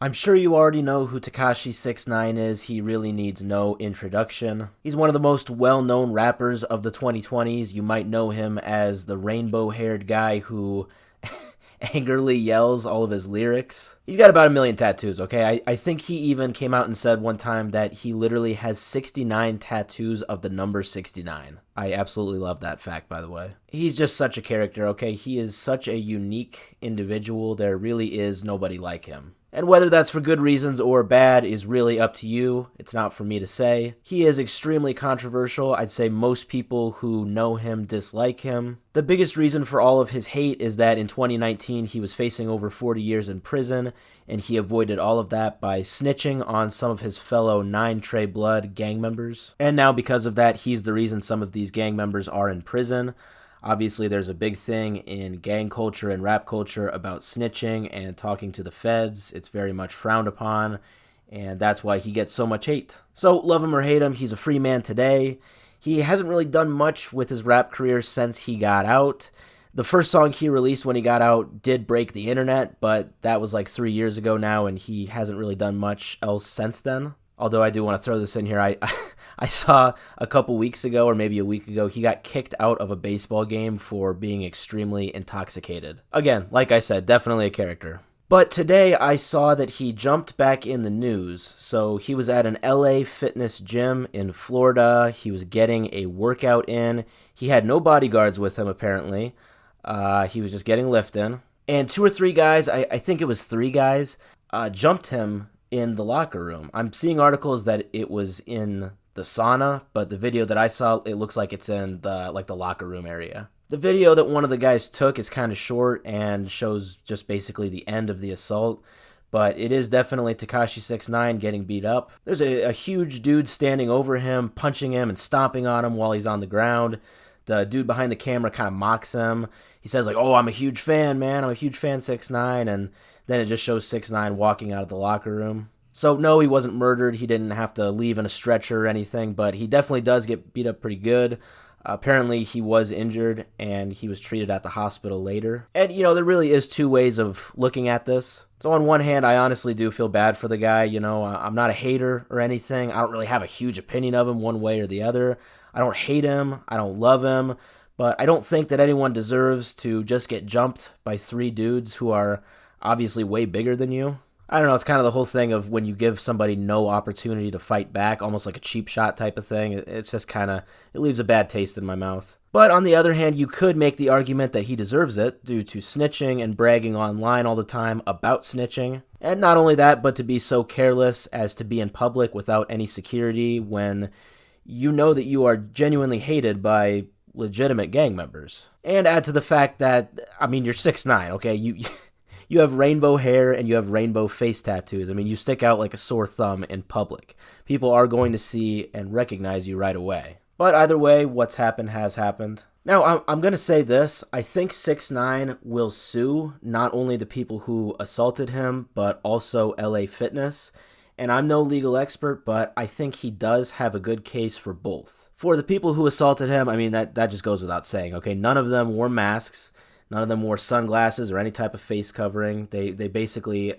I'm sure you already know who Tekashi 6ix9ine is. He really needs no introduction. He's one of the most well-known rappers of the 2020s. You might know him as the rainbow-haired guy who angrily yells all of his lyrics. He's got about 1 million tattoos, okay? I think he even came out and said one time that he literally has 69 tattoos of the number 69. I absolutely love that fact, by the way. He's just such a character, okay? He is such a unique individual. There really is nobody like him. And whether that's for good reasons or bad is really up to you. It's not for me to say. He is extremely controversial. I'd say most people who know him dislike him. The biggest reason for all of his hate is that in 2019 he was facing over 40 years in prison, and he avoided all of that by snitching on some of his fellow 9 Trey Blood gang members. And now because of that, he's the reason some of these gang members are in prison. Obviously, there's a big thing in gang culture and rap culture about snitching and talking to the feds. It's very much frowned upon, and that's why he gets so much hate. So, love him or hate him, he's a free man today. He hasn't really done much with his rap career since he got out. The first song he released when he got out did break the internet, but that was like 3 years ago now, and he hasn't really done much else since then. Although I do want to throw this in here, I saw a couple weeks ago, or maybe a week ago, he got kicked out of a baseball game for being extremely intoxicated. Again, like I said, definitely a character. But today I saw that he jumped back in the news. So he was at an LA fitness gym in Florida. He was getting a workout in. He had no bodyguards with him, apparently. He was just getting lift in. And 2 or 3 guys, I think it was 3 guys, jumped him in the locker room. I'm seeing articles that it was in the sauna, but the video that I saw, it looks like it's in the locker room area. The video that one of the guys took is kind of short and shows just basically the end of the assault, but it is definitely Tekashi 6ix9ine getting beat up. There's a huge dude standing over him, punching him and stomping on him while he's on the ground. The dude behind the camera kind of mocks him. He says like, "Oh, I'm a huge fan, man. I'm a huge fan, 6ix9ine," and then it just shows 6ix9ine walking out of the locker room. So no, he wasn't murdered. He didn't have to leave in a stretcher or anything, but he definitely does get beat up pretty good. Apparently he was injured and he was treated at the hospital later. And there really is 2 ways of looking at this. So on one hand, I honestly do feel bad for the guy. I'm not a hater or anything. I don't really have a huge opinion of him one way or the other. I don't hate him. I don't love him. But I don't think that anyone deserves to just get jumped by 3 dudes who are obviously way bigger than you. I don't know, it's kind of the whole thing of when you give somebody no opportunity to fight back, almost like a cheap shot type of thing. It's just kind of, it leaves a bad taste in my mouth. But on the other hand, you could make the argument that he deserves it due to snitching and bragging online all the time about snitching. And not only that, but to be so careless as to be in public without any security when you know that you are genuinely hated by legitimate gang members. And add to the fact that, you're 6ix9ine, okay? You have rainbow hair and you have rainbow face tattoos. You stick out like a sore thumb in public. People are going to see and recognize you right away. But either way, what's happened has happened. Now, I'm going to say this. I think 6ix9ine will sue not only the people who assaulted him, but also LA Fitness. And I'm no legal expert, but I think he does have a good case for both. For the people who assaulted him, that just goes without saying, okay? None of them wore masks. None of them wore sunglasses or any type of face covering. They basically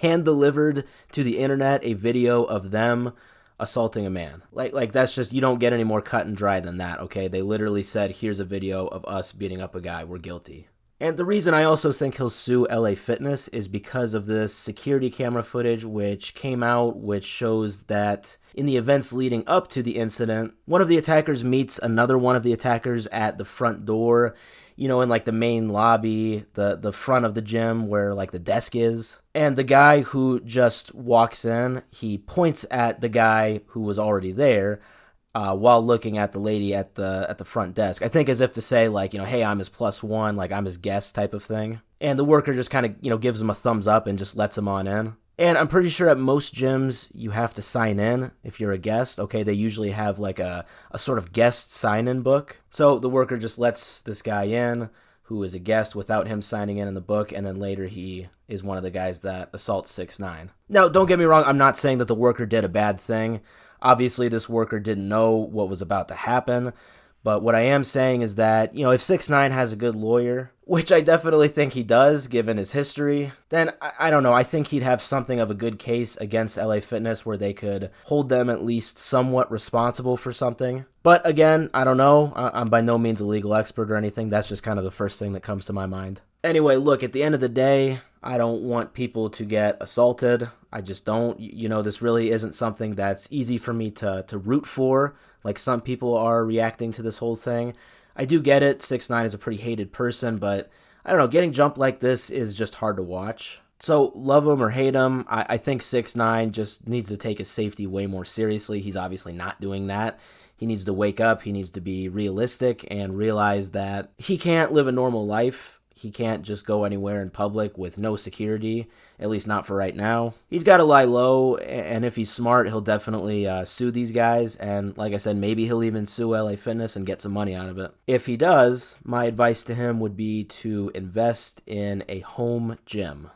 hand-delivered to the internet a video of them assaulting a man. Like that's just, you don't get any more cut and dry than that, okay? They literally said, here's a video of us beating up a guy. We're guilty. And the reason I also think he'll sue LA Fitness is because of this security camera footage which came out, which shows that in the events leading up to the incident, one of the attackers meets another one of the attackers at the front door, in the main lobby, the front of the gym where the desk is. And the guy who just walks in, he points at the guy who was already there while looking at the lady at the front desk. I think as if to say hey, I'm his +1, I'm his guest type of thing. And the worker just kind of, gives him a thumbs up and just lets him on in. And I'm pretty sure at most gyms you have to sign in if you're a guest. Okay, they usually have a sort of guest sign-in book. So the worker just lets this guy in who is a guest without him signing in the book, and then later he is one of the guys that assaults 6ix9ine. Now, don't get me wrong, I'm not saying that the worker did a bad thing. Obviously, this worker didn't know what was about to happen, But what I am saying is that, if 6ix9ine has a good lawyer, which I definitely think he does, given his history, then I don't know. I think he'd have something of a good case against LA Fitness where they could hold them at least somewhat responsible for something. But again, I don't know. I'm by no means a legal expert or anything. That's just kind of the first thing that comes to my mind. Anyway, look, at the end of the day, I don't want people to get assaulted. I just don't. This really isn't something that's easy for me to root for, like some people are reacting to this whole thing. I do get it. 6ix9ine is a pretty hated person, but I don't know. Getting jumped like this is just hard to watch. So love him or hate him, I think 6ix9ine just needs to take his safety way more seriously. He's obviously not doing that. He needs to wake up. He needs to be realistic and realize that he can't live a normal life. He can't just go anywhere in public with no security, at least not for right now. He's got to lie low, and if he's smart, he'll definitely sue these guys, and like I said, maybe he'll even sue LA Fitness and get some money out of it. If he does, my advice to him would be to invest in a home gym.